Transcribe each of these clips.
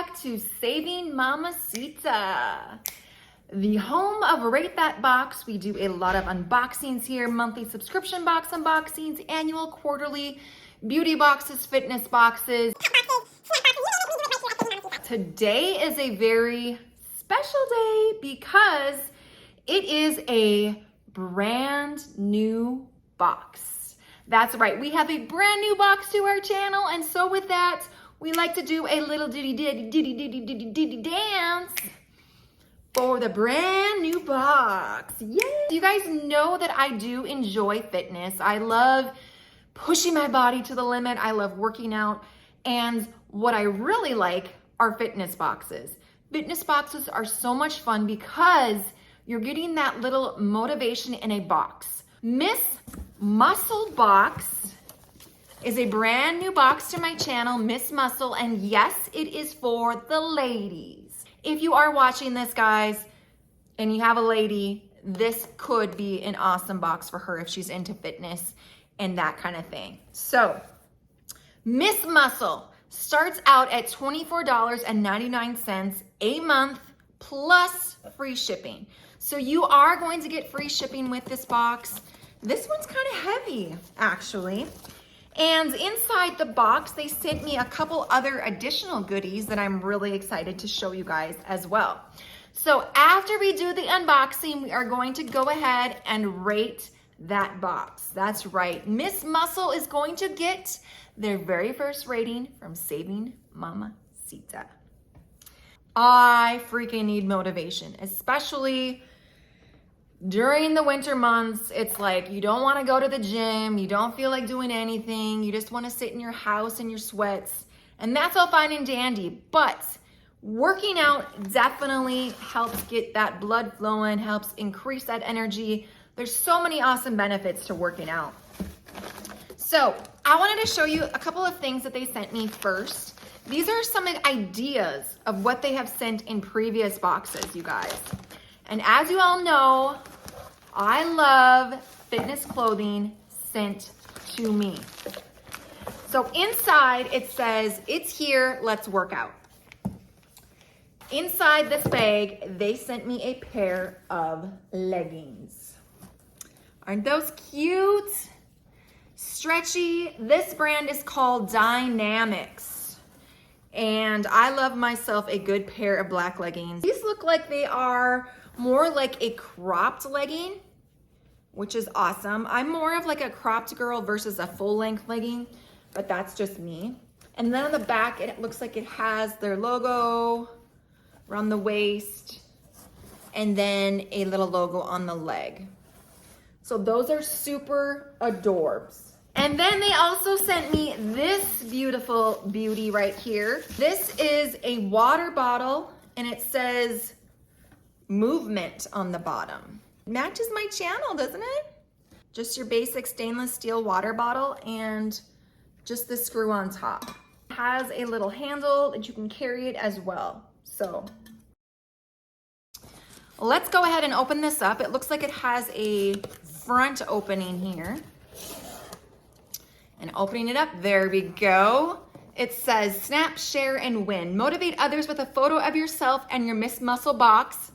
back to Saving Mamasita, the home of Rate That Box. We do a lot of unboxings here, monthly subscription box unboxings, annual, quarterly, beauty boxes, fitness boxes. Today is a very special day because it is a brand new box. That's right, we have a brand new box to our channel, and so with that, we like to do a little ditty dance for the brand new box. Yay! You guys know that I do enjoy fitness. I love pushing my body to the limit. I love working out. And what I really like are fitness boxes. Fitness boxes are so much fun because you're getting that little motivation in a box. Miss Muscle Box is a brand new box to my channel, Miss Muscle, and yes, it is for the ladies. If you are watching this, guys, and you have a lady, this could be an awesome box for her if she's into fitness and that kind of thing. So, Miss Muscle starts out at $24.99 a month plus free shipping. So you are going to get free shipping with this box. This one's kind of heavy, actually. And inside the box, they sent me a couple other additional goodies that I'm really excited to show you guys as well. So after we do the unboxing, we are going to go ahead and rate that box. That's right. Miss Muscle is going to get their very first rating from Saving Mamasita. I freaking need motivation, especially during the winter months. It's like you don't want to go to the gym, you don't feel like doing anything, you just want to sit in your house in your sweats, and that's all fine and dandy, but working out definitely helps get that blood flowing, helps increase that energy. There's so many awesome benefits to working out. So I wanted to show you a couple of things that they sent me first. These are some ideas of what they have sent in previous boxes, you guys. And as you all know, I love fitness clothing sent to me. So inside it says, "It's here, let's work out." Inside this bag, they sent me a pair of leggings. Aren't those cute? Stretchy. This brand is called Dynamics. And I love myself a good pair of black leggings. These look like they are more like a cropped legging, which is awesome. I'm more of like a cropped girl versus a full length legging, but that's just me. And then on the back, it looks like it has their logo around the waist and then a little logo on the leg. So those are super adorbs. And then they also sent me this beautiful beauty right here. This is a water bottle and it says movement on the bottom. Matches my channel, doesn't it? Just your basic stainless steel water bottle and just the screw on top. It has a little handle that you can carry it as well. So let's go ahead and open this up. It looks like it has a front opening here. And opening it up, there we go. It says, "Snap, share, and win. Motivate others with a photo of yourself and your Miss Muscle box.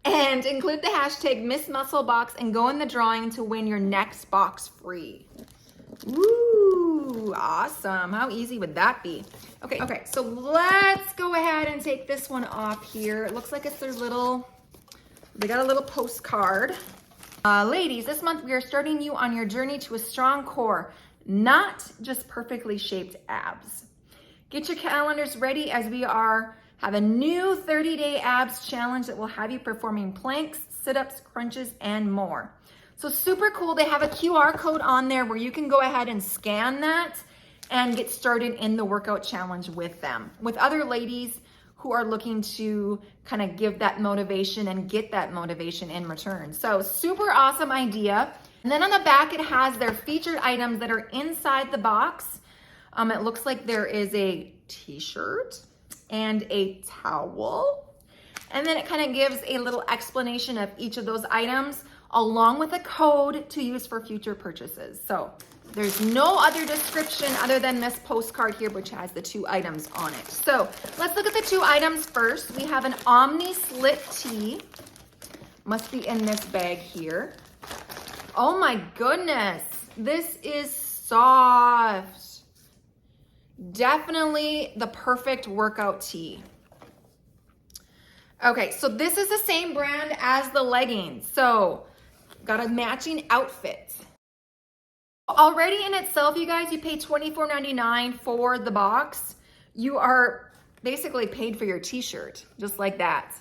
And include the hashtag Miss Muscle Box and go in the drawing to win your next box free." Woo, awesome. How easy would that be? Okay, so let's go ahead and take this one off here. It looks like it's their little, they got a little postcard. Ladies, this month we are starting you on your journey to a strong core, not just perfectly shaped abs. Get your calendars ready as we have a new 30-day abs challenge that will have you performing planks, sit-ups, crunches, and more. So super cool. They have a QR code on there where you can go ahead and scan that and get started in the workout challenge with them, with other ladies who are looking to kind of give that motivation and get that motivation in return. So super awesome idea. And then on the back, it has their featured items that are inside the box. It looks like there is a t-shirt and a towel. And then it kind of gives a little explanation of each of those items along with a code to use for future purchases. So There's no other description other than this postcard here, which has the 2 items on it. So let's look at the 2 items first. We have an Omni Slit tee. Must be in this bag here. Oh my goodness. This is soft. Definitely the perfect workout tee. Okay, so this is the same brand as the leggings. So got a matching outfit. Already in itself, you guys, you pay $24.99 for the box. You are basically paid for your t-shirt, just like that.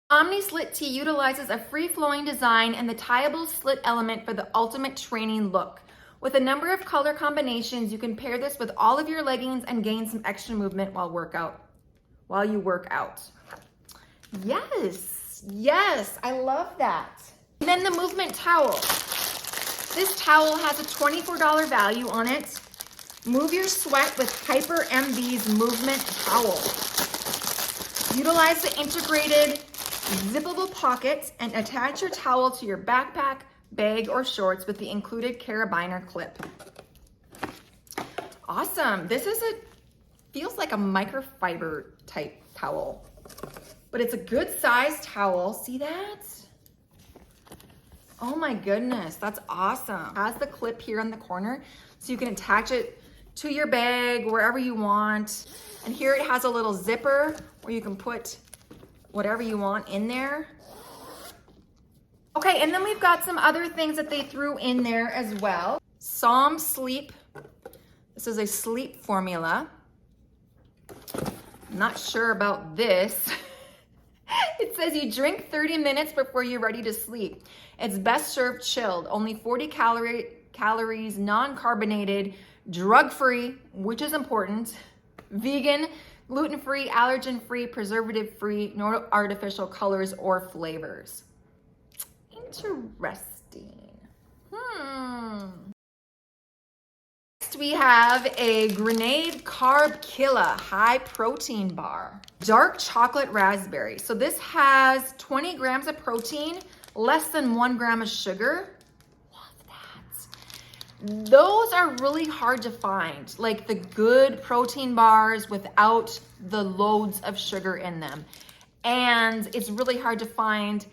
Omni Slit tee utilizes a free-flowing design and the tieable slit element for the ultimate training look. With a number of color combinations, you can pair this with all of your leggings and gain some extra movement while you work out. Yes, I love that. And then the movement towel. This towel has a $24 value on it. Move your sweat with HyprMV's movement towel. Utilize the integrated zippable pocket and attach your towel to your backpack, bag, or shorts with the included carabiner clip. Awesome. This is feels like a microfiber type towel, but it's a good size towel. See that? Oh my goodness, that's awesome. It has the clip here in the corner, so you can attach it to your bag, wherever you want. And here it has a little zipper where you can put whatever you want in there. Okay, and then we've got some other things that they threw in there as well. Som Sleep. This is a sleep formula. I'm not sure about this. It says you drink 30 minutes before you're ready to sleep. It's best served chilled, only 40 calories, non-carbonated, drug-free, which is important, vegan, gluten-free, allergen-free, preservative-free, no artificial colors or flavors. Interesting. Next we have a Grenade Carb Killa high protein bar. Dark chocolate raspberry. So this has 20 grams of protein, less than 1 gram of sugar. Love that. Those are really hard to find, like the good protein bars without the loads of sugar in them. And it's really hard to find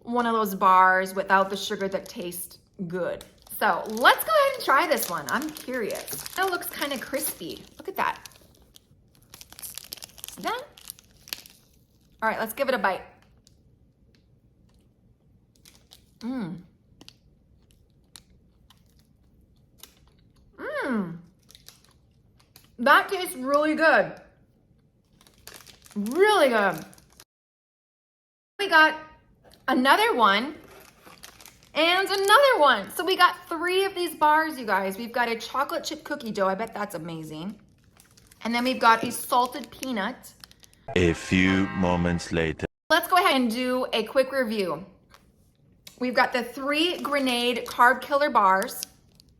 one of those bars without the sugar that tastes good. So let's go ahead and try this one. I'm curious. It looks kind of crispy. Look at that. See that? All right, let's give it a bite. That tastes really good. Really good. We got another one and another one. So we got 3 of these bars, you guys. We've got a chocolate chip cookie dough. I bet that's amazing. And then we've got a salted peanut. A few moments later. Let's go ahead and do a quick review. We've got the 3 Grenade Carb Killer bars,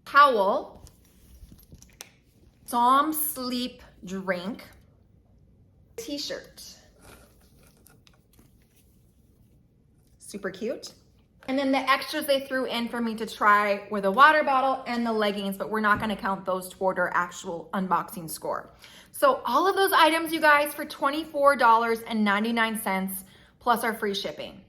towel, Som Sleep drink, t-shirt. Super cute. And then the extras they threw in for me to try were the water bottle and the leggings, but we're not gonna count those toward our actual unboxing score. So all of those items, you guys, for $24.99 plus our free shipping.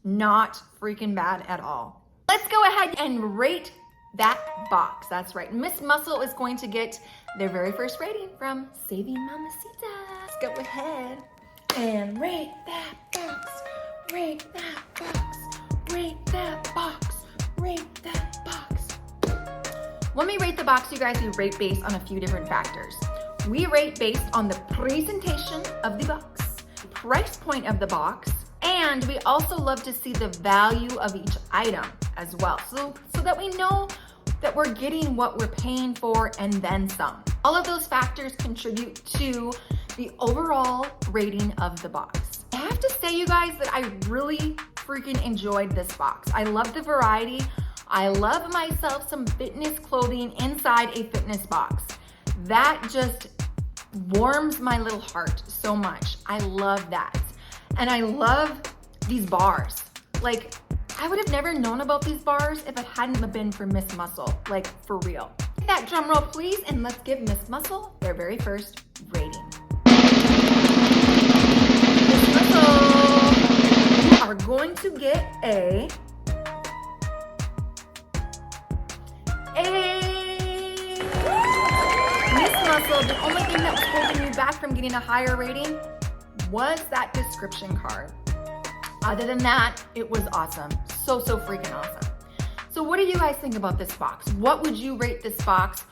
Not freaking bad at all. Let's go ahead and rate that box. That's right. Miss Muscle is going to get their very first rating from Saving Mamasita. Let's go ahead and rate that box. Rate that box. Rate that box. Rate that box. When we rate the box, you guys, we rate based on a few different factors. We rate based on the presentation of the box, price point of the box, and we also love to see the value of each item as well, so that we know that we're getting what we're paying for and then some. All of those factors contribute to the overall rating of the box. I have to say, you guys, that I really freaking enjoyed this box. I love the variety. I love myself some fitness clothing inside a fitness box. That just warms my little heart so much. I love that. And I love these bars. Like, I would have never known about these bars if it hadn't been for Miss Muscle, like for real. Hit that drum roll, please, and let's give Miss Muscle their very first rating. Miss Muscle, you are going to get a Miss Muscle. The only thing that was holding you back from getting a higher rating was that description card. Other than that, it was awesome. So freaking awesome. So what do you guys think about this box? What would you rate this box?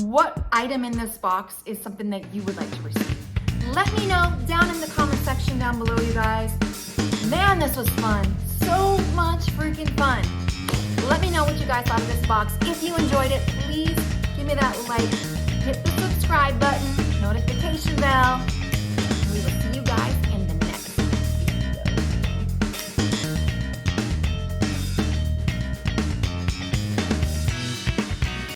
What item in this box is something that you would like to receive? Let me know down in the comment section down below, you guys. Man, this was fun. So much freaking fun. Let me know what you guys thought of this box. If you enjoyed it, please give me that like, hit the subscribe button, notification bell,